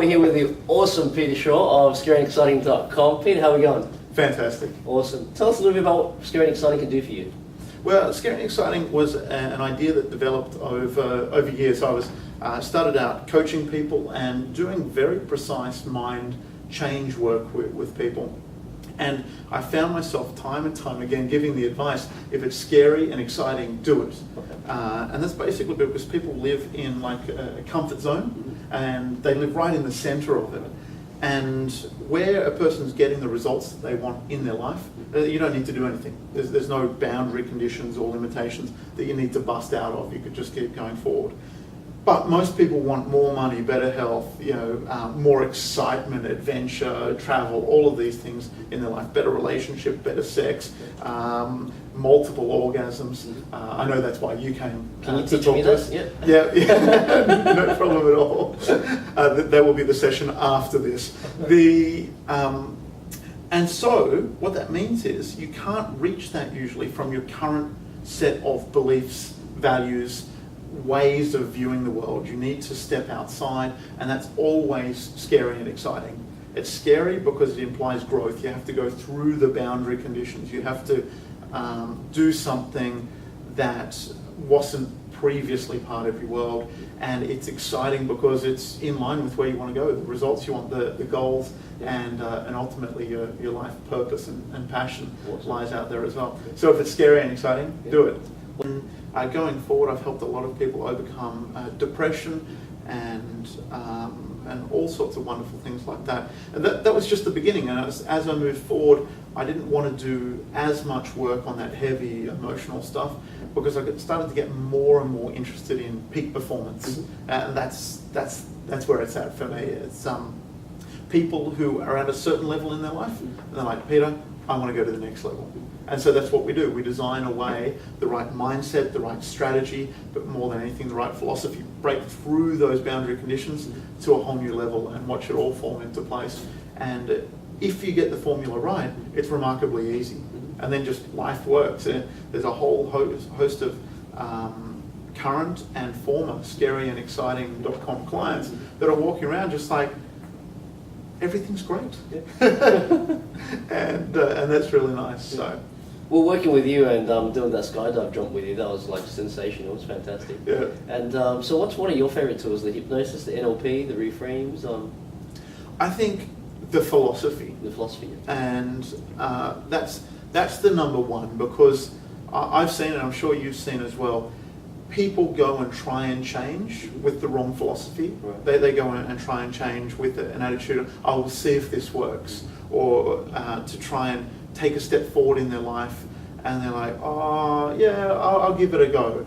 we're here with the awesome Peter Shaw of scaryandexciting.com. Peter, how are we going? Fantastic. Awesome. Tell us a little bit about what Scary and Exciting can do for you. Well, Scary and Exciting was an idea that developed over years. I was started out coaching people and doing very precise mind change work with people. And I found myself time and time again giving the advice, if it's scary and exciting, do it. Okay. And that's basically because people live in like a comfort zone, and they live right in the center of it. And where a person's getting the results that they want in their life, you don't need to do anything. There's no boundary conditions or limitations that you need to bust out of. You could just keep going forward. But most people want more money, better health, more excitement, adventure, travel, all of these things in their life. Better relationship, better sex, multiple orgasms. I know that's why you came Can you to teach talk me to this? us. Yeah. No problem at all. That will be the session after this. And so what that means is you can't reach that usually from your current set of beliefs, values, ways of viewing the world. You need to step outside, and that's always scary and exciting. It's scary because it implies growth. You have to go through the boundary conditions. You have to do something that wasn't previously part of your world, and it's exciting because it's in line with where you want to go, the results you want, the goals, and ultimately your life purpose and passion lies out there as well. So if it's scary and exciting, do it. Going forward, I've helped a lot of people overcome depression and all sorts of wonderful things like that. And that was just the beginning. And as I moved forward, I didn't want to do as much work on that heavy emotional stuff because I started to get more and more interested in peak performance. And that's where it's at for me. It's people who are at a certain level in their life, and they're like, Peter, I want to go to the next level. And so that's what we do. We design a way, the right mindset, the right strategy, but more than anything, the right philosophy, break through those boundary conditions to a whole new level and watch it all fall into place. And if you get the formula right, it's remarkably easy. And then just life works. There's a whole host of current and former scaryandexciting.com clients that are walking around just like, everything's great. And that's really nice. So. Well, working with you and doing that skydive jump with you, that was like sensational. It was fantastic. Yeah. And so what's one of your favorite tools? The hypnosis, the NLP, the reframes? I think the philosophy. The philosophy. And that's the number one, because I've seen, and I'm sure you've seen as well, people go and try and change with the wrong philosophy. Right. They go and try and change with an attitude of, I will see if this works, or to try and take a step forward in their life, and they're like, oh yeah, I'll give it a go.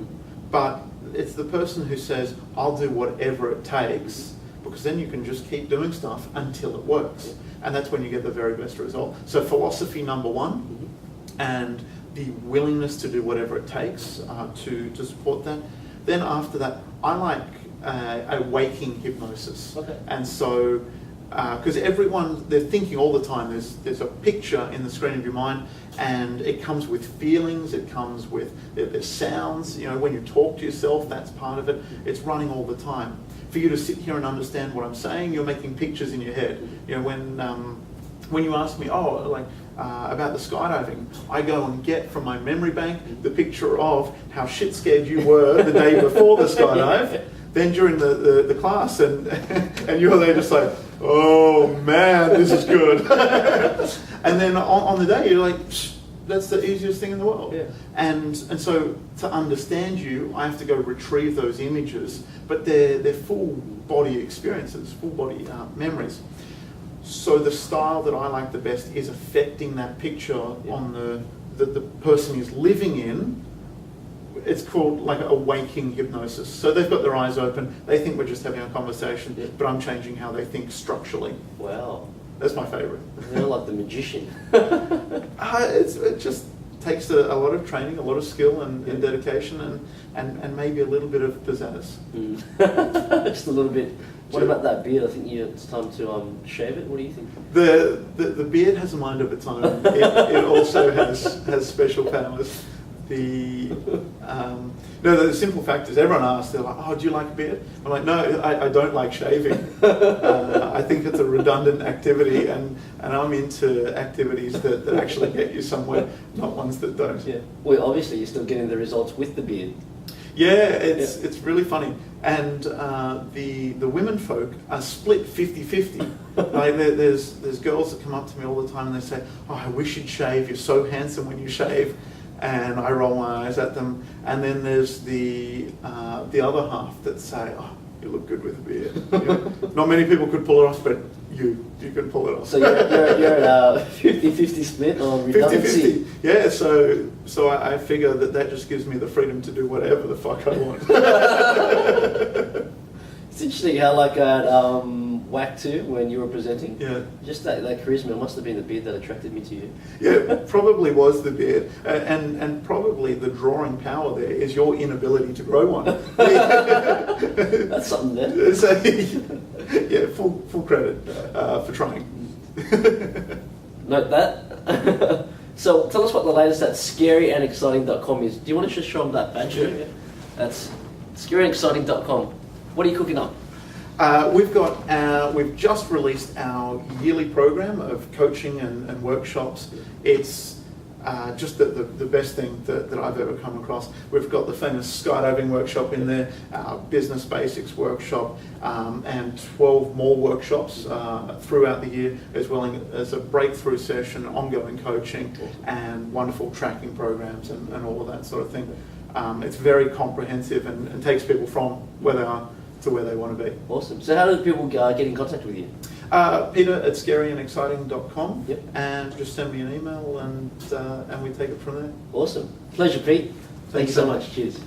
But it's the person who says, I'll do whatever it takes, because then you can just keep doing stuff until it works. And that's when you get the very best result. So philosophy number one, and the willingness to do whatever it takes to support that. Then after that, I like a waking hypnosis. Okay. And so, because everyone, they're thinking all the time, there's a picture in the screen of your mind, and it comes with feelings, it comes with, there's sounds, when you talk to yourself, that's part of it. It's running all the time. For you to sit here and understand what I'm saying, you're making pictures in your head. When you ask me, about the skydiving, I go and get from my memory bank the picture of how shit scared you were the day before the skydive, then during the class, and you're there just like, oh man, this is good. And then on the day, you're like, that's the easiest thing in the world. Yeah. And so to understand you, I have to go retrieve those images, but they're full body experiences, full body memories. So the style that I like the best is affecting that picture on the person is living in. It's called like a waking hypnosis. So they've got their eyes open, they think we're just having a conversation, but I'm changing how they think structurally. Wow. That's my favorite. They're like the magician. It just takes a lot of training, a lot of skill and dedication, and maybe a little bit of pizzazz. Just a little bit. What about that beard? I think it's time to shave it. What do you think? The beard has a mind of its own. It also has special powers. No, the simple fact is everyone asks, they're like, oh, do you like a beard? I'm like, no, I don't like shaving. I think it's a redundant activity, and I'm into activities that actually get you somewhere, not ones that don't. Yeah. Well, obviously you're still getting the results with the beard. Yeah, it's really funny. And the women folk are split 50-50. Like there's girls that come up to me all the time and they say, oh, I wish you'd shave, you're so handsome when you shave. And I roll my eyes at them. And then there's the other half that say, oh, you look good with a beard. You know, not many people could pull it off, but you can pull it off. So you're at a 50-50 split on redundancy. 50-50. Yeah, so I figure that just gives me the freedom to do whatever the fuck I want. It's interesting how like at WAC 2 when you were presenting, yeah, just that charisma must have been the beard that attracted me to you. Yeah, probably was the beard, and probably the drawing power there is your inability to grow one. That's something there. So, yeah, full credit for trying. Note that. So tell us what the latest at scaryandexciting.com is. Do you want to just show them that badge? Yeah. That's scaryandexciting.com. What are you cooking up? We've just released our yearly program of coaching and workshops. It's just the best thing that I've ever come across. We've got the famous skydiving workshop in there, our business basics workshop, and 12 more workshops throughout the year, as well as a breakthrough session, ongoing coaching, and wonderful tracking programs and all of that sort of thing. It's very comprehensive and takes people from where they are to where they want to be. Awesome. So how do people get in contact with you? Peter at scaryandexciting.com. Yep. And just send me an email and we take it from there. Awesome. Pleasure, Pete. Thank you so much. Cheers.